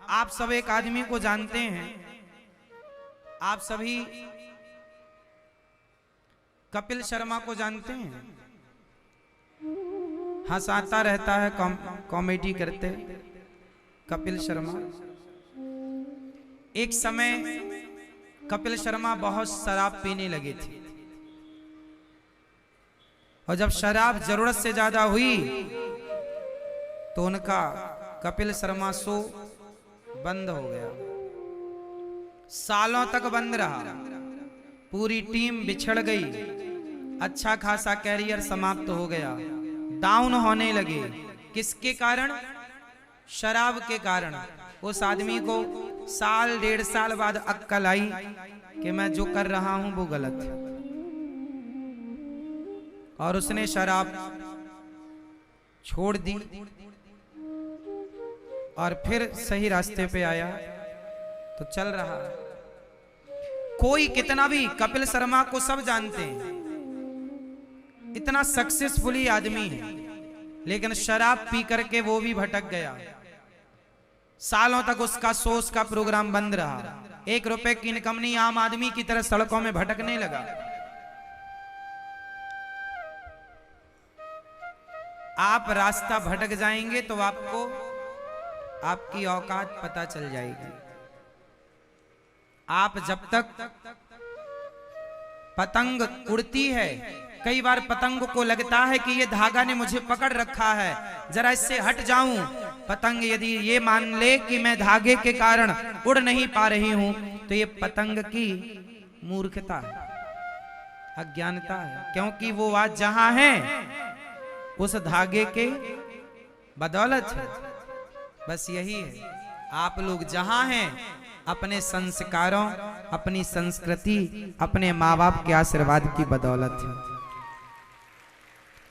आप सब एक आदमी को जानते हैं, आप सभी कपिल शर्मा को जानते हैं। हंसाता रहता है, कॉमेडी करते कपिल शर्मा। एक समय कपिल शर्मा बहुत शराब पीने लगे थे और जब शराब जरूरत से ज्यादा हुई तो उनका कपिल शर्मा शो बंद हो गया। सालों तक बंद रहा, पूरी टीम बिछड़ गई, अच्छा खासा कैरियर समाप्त हो गया, डाउन होने लगे। किसके कारण? शराब के कारण। उस आदमी को साल डेढ़ साल बाद अक्ल आई कि मैं जो कर रहा हूं वो गलत है, और उसने शराब छोड़ दी और फिर सही रास्ते पे आया तो चल रहा। कोई कितना भी, कपिल शर्मा को सब जानते हैं, इतना सक्सेसफुली आदमी है, लेकिन शराब पी करके वो भी भटक गया। सालों तक उसका शो का प्रोग्राम बंद रहा, 1 रुपए की इनकम नहीं, आम आदमी की तरह सड़कों में भटकने लगा। आप रास्ता भटक जाएंगे तो आपको आपकी औकात पता चल जाएगी। आप जब तक पतंग उड़ती है, कई बार पतंग को लगता है कि ये धागा ने मुझे पकड़ रखा है, जरा इससे हट जाऊं। पतंग यदि ये मान ले कि मैं धागे के कारण उड़ नहीं पा रही हूं तो ये पतंग की मूर्खता है, अज्ञानता है, क्योंकि वो आज जहां है उस धागे के बदौलत है। बस यही है, आप लोग जहां हैं अपने संस्कारों, अपनी संस्कृति, अपने माँ बाप के आशीर्वाद की बदौलत है।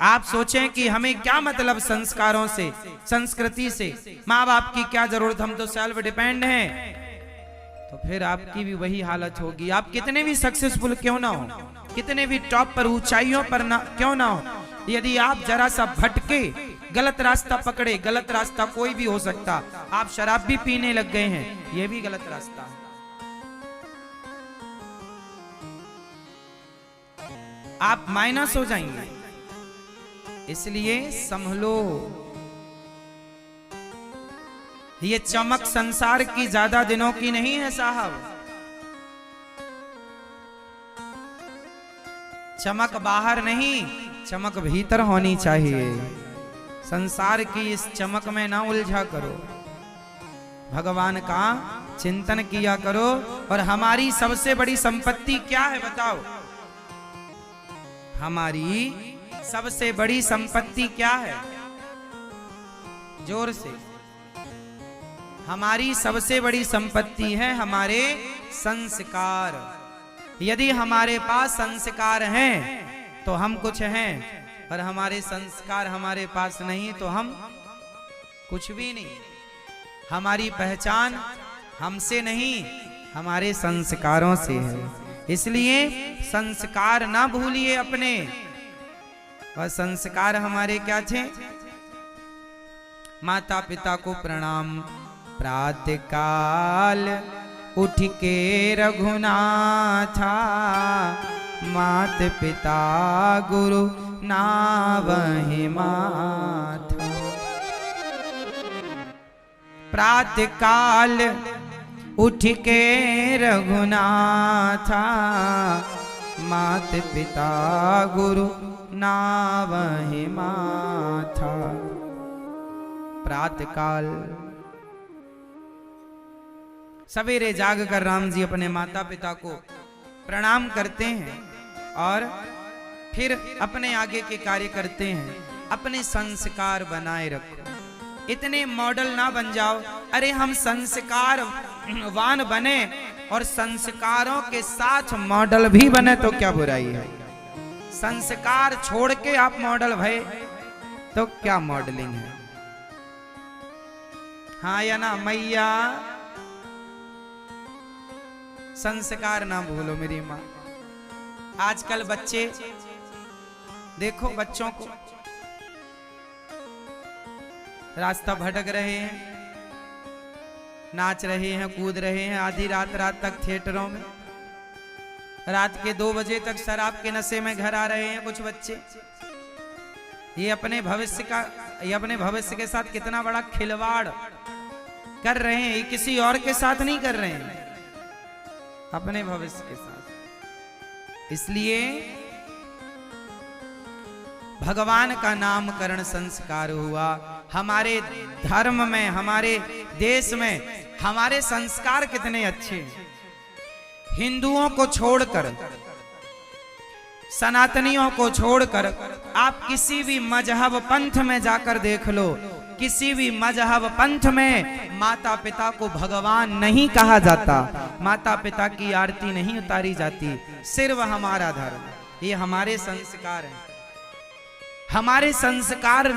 आप सोचें कि हमें क्या मतलब संस्कारों से, संस्कृति से, माँ बाप की क्या जरूरत, हम तो सेल्फ डिपेंड हैं, तो फिर आपकी भी वही हालत होगी। आप कितने भी सक्सेसफुल क्यों ना हो, कितने भी टॉप पर, ऊंचाइयों पर ना क्यों ना हो, यदि आप जरा सा भटके, गलत रास्ता पकड़े, गलत रास्ता कोई भी हो सकता, आप शराब भी पीने लग गए हैं, यह भी गलत रास्ता है। आप माइनस हो जाएंगे, इसलिए संभलो। ये चमक संसार की ज्यादा दिनों की नहीं है साहब। चमक बाहर नहीं, चमक भीतर होनी चाहिए। संसार की इस चमक में ना उलझा करो, भगवान का चिंतन किया करो। और हमारी सबसे बड़ी संपत्ति क्या है बताओ? हमारी सबसे बड़ी संपत्ति क्या है? जोर से। हमारी सबसे बड़ी संपत्ति है हमारे संस्कार। यदि हमारे पास संस्कार हैं तो हम कुछ हैं, और हमारे संस्कार हमारे पास नहीं तो हम कुछ भी नहीं। हमारी पहचान हमसे नहीं, हमारे संस्कारों से है। इसलिए संस्कार ना भूलिए अपने। और संस्कार हमारे क्या थे? माता पिता को प्रणाम, प्रातः काल उठ के रघुनाथा, मात पिता गुरु नावहि माथा। प्रातः काल उठ के रघुनाथा, मात पिता गुरु नावहि माथा। प्रातः काल सवेरे जाग कर राम जी अपने माता पिता को प्रणाम करते हैं और फिर अपने आगे के कार्य करते हैं। अपने संस्कार बनाए रखो, इतने मॉडल ना बन जाओ। अरे हम संस्कारवान बने और संस्कारों के साथ मॉडल भी बने तो क्या बुराई है? संस्कार छोड़ के आप मॉडल भय तो क्या मॉडलिंग है? हाँ या ना मैया? संस्कार ना भूलो मेरी माँ। आजकल बच्चे देखो, बच्चों को रास्ता भटक रहे हैं, नाच रहे हैं, कूद रहे हैं आधी रात तक थिएटरों में। रात के 2 बजे तक शराब के नशे में घर आ रहे हैं कुछ बच्चे। ये अपने भविष्य के साथ कितना बड़ा खिलवाड़ कर रहे हैं। ये किसी और के साथ नहीं कर रहे हैं, अपने भविष्य के साथ। इसलिए भगवान का नामकरण संस्कार हुआ। हमारे धर्म में, हमारे देश में हमारे संस्कार कितने अच्छे हैं। हिंदुओं को छोड़कर, सनातनियों को छोड़कर आप किसी भी मजहब पंथ में जाकर देख लो, किसी भी मजहब पंथ में माता पिता को भगवान नहीं कहा जाता, माता पिता की आरती नहीं उतारी जाती। सिर्फ हमारा धर्म, ये हमारे संस्कार हैं। हमारे संस्कार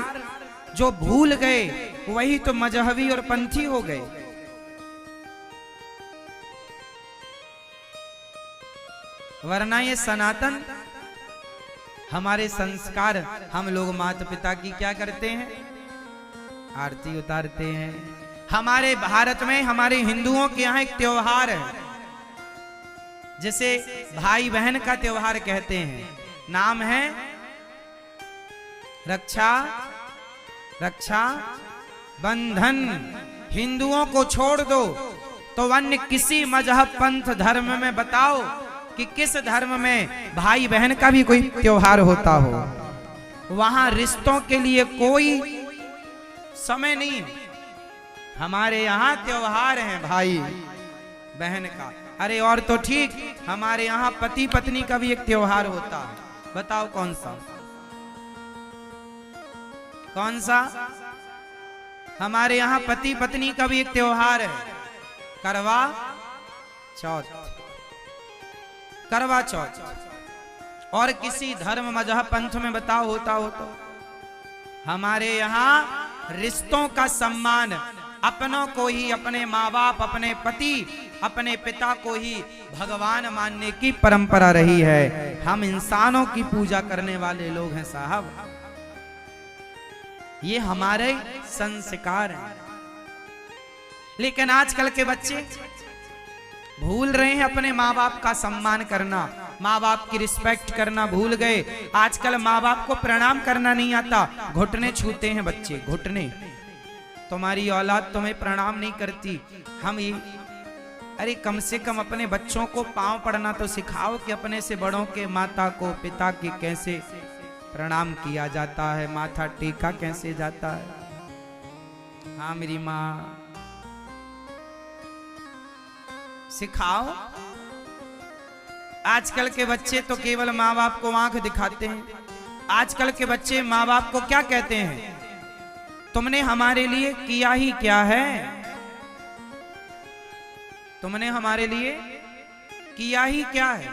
जो भूल गए वही तो मजहबी और पंथी हो गए। वरना ये सनातन हमारे संस्कार, हम लोग माता पिता की क्या करते हैं, आरती उतारते हैं। हमारे भारत में, हमारे हिंदुओं के यहाँ एक त्योहार है जिसे भाई बहन का त्योहार कहते हैं। नाम है रक्षा बंधन। हिंदुओं को छोड़ दो तो अन्य किसी मजहब पंथ धर्म में बताओ कि किस धर्म में भाई बहन का भी कोई त्योहार होता हो। वहां रिश्तों के लिए कोई समय नहीं। हमारे यहाँ त्योहार है भाई बहन का। अरे और तो ठीक, हमारे यहाँ पति पत्नी का भी एक त्योहार होता है। बताओ कौन सा? कौन सा? हमारे यहाँ पति पत्नी का भी एक त्योहार है, करवा चौथ। करवा चौथ। और किसी धर्म मजहब पंथ में बताओ होता हो तो? हमारे यहाँ रिश्तों का सम्मान, अपनों को ही, अपने माँ बाप, अपने पति, अपने पिता को ही भगवान मानने की परंपरा रही है। हम इंसानों की पूजा करने वाले लोग हैं साहब। ये हमारे संस्कार हैं। लेकिन आजकल के बच्चे भूल रहे हैं अपने माँ बाप का सम्मान करना, माँ बाप की रिस्पेक्ट करना भूल गए। आजकल माँ बाप को प्रणाम करना नहीं आता, घुटने छूते हैं बच्चे, घुटने। तुम्हारी औलाद तुम्हें प्रणाम नहीं करती। हम ये, अरे कम से कम अपने बच्चों को पांव पड़ना तो सिखाओ कि अपने से बड़ों के, माता को, पिता की कैसे प्रणाम किया जाता है, माथा टेका कैसे जाता है। हाँ मेरी माँ, सिखाओ। आजकल के बच्चे तो केवल माँ बाप को आंख दिखाते हैं। आजकल के बच्चे माँ बाप को क्या कहते हैं? तुमने हमारे लिए किया ही क्या है? तुमने हमारे लिए किया ही क्या है?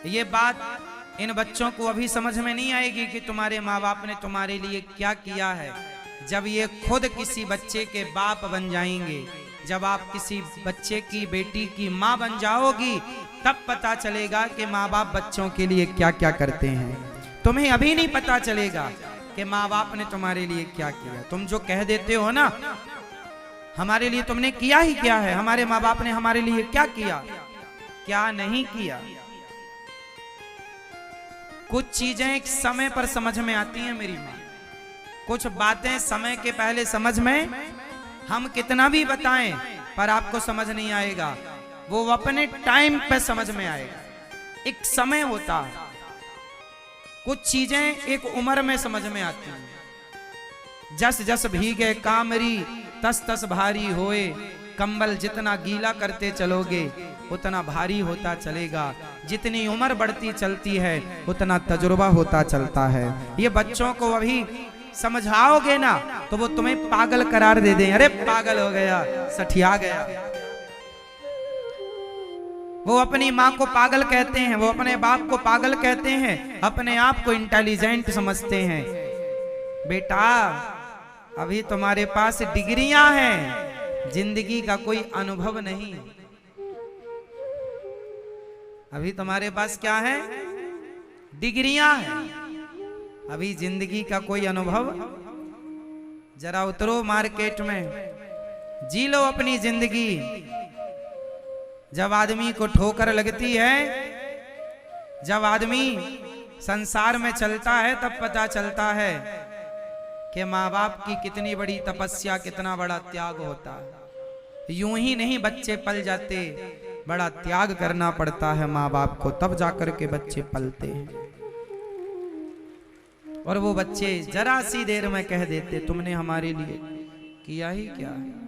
ये बात इन बच्चों को अभी समझ में नहीं आएगी कि तुम्हारे माँ बाप ने तुम्हारे लिए क्या किया है। जब ये खुद किसी बच्चे के बाप बन जाएंगे, जब आप किसी बच्चे की, बेटी की माँ बन जाओगी, तब पता चलेगा कि माँ बाप बच्चों के लिए क्या क्या करते हैं। तुम्हें अभी नहीं पता चलेगा कि माँ बाप ने तुम्हारे लिए क्या किया। तुम जो कह देते हो ना, हमारे लिए तुमने किया ही क्या है, हमारे माँ बाप ने हमारे लिए क्या किया, क्या नहीं किया। कुछ चीजें एक समय पर समझ में आती हैं मेरी माँ, कुछ बातें समय के पहले समझ में, हम कितना भी बताएं पर आपको समझ नहीं आएगा। वो अपने टाइम पे समझ में आएगा। एक समय होता है, कुछ चीजें एक उम्र में समझ में आती हैं। जस जस भीगे कामरी तस तस भारी होए, कंबल जितना गीला करते चलोगे उतना भारी होता चलेगा। जितनी उम्र बढ़ती चलती है उतना तजुर्बा होता चलता है। ये बच्चों को अभी समझाओगे ना तो वो तुम्हें पागल करार दे दें। अरे पागल हो गया, सठिया गया। वो अपनी माँ को पागल कहते हैं, वो अपने बाप को पागल कहते हैं, अपने आप को इंटेलिजेंट समझते हैं। बेटा अभी तुम्हारे पास डिग्रियां हैं, जिंदगी का कोई अनुभव नहीं। अभी तुम्हारे पास क्या है? डिग्रियां हैं, अभी जिंदगी का कोई अनुभव जरा उतरो मार्केट में, जी लो अपनी जिंदगी। जब आदमी को ठोकर लगती है, जब आदमी संसार में चलता है, तब पता चलता है कि माँ बाप की कितनी बड़ी तपस्या, कितना बड़ा त्याग होता है। यूं ही नहीं बच्चे पल जाते, बड़ा त्याग करना पड़ता है माँ बाप को, तब जाकर के बच्चे पलते हैं। और वो बच्चे जरा सी देर में कह देते तुमने हमारे लिए किया ही क्या है।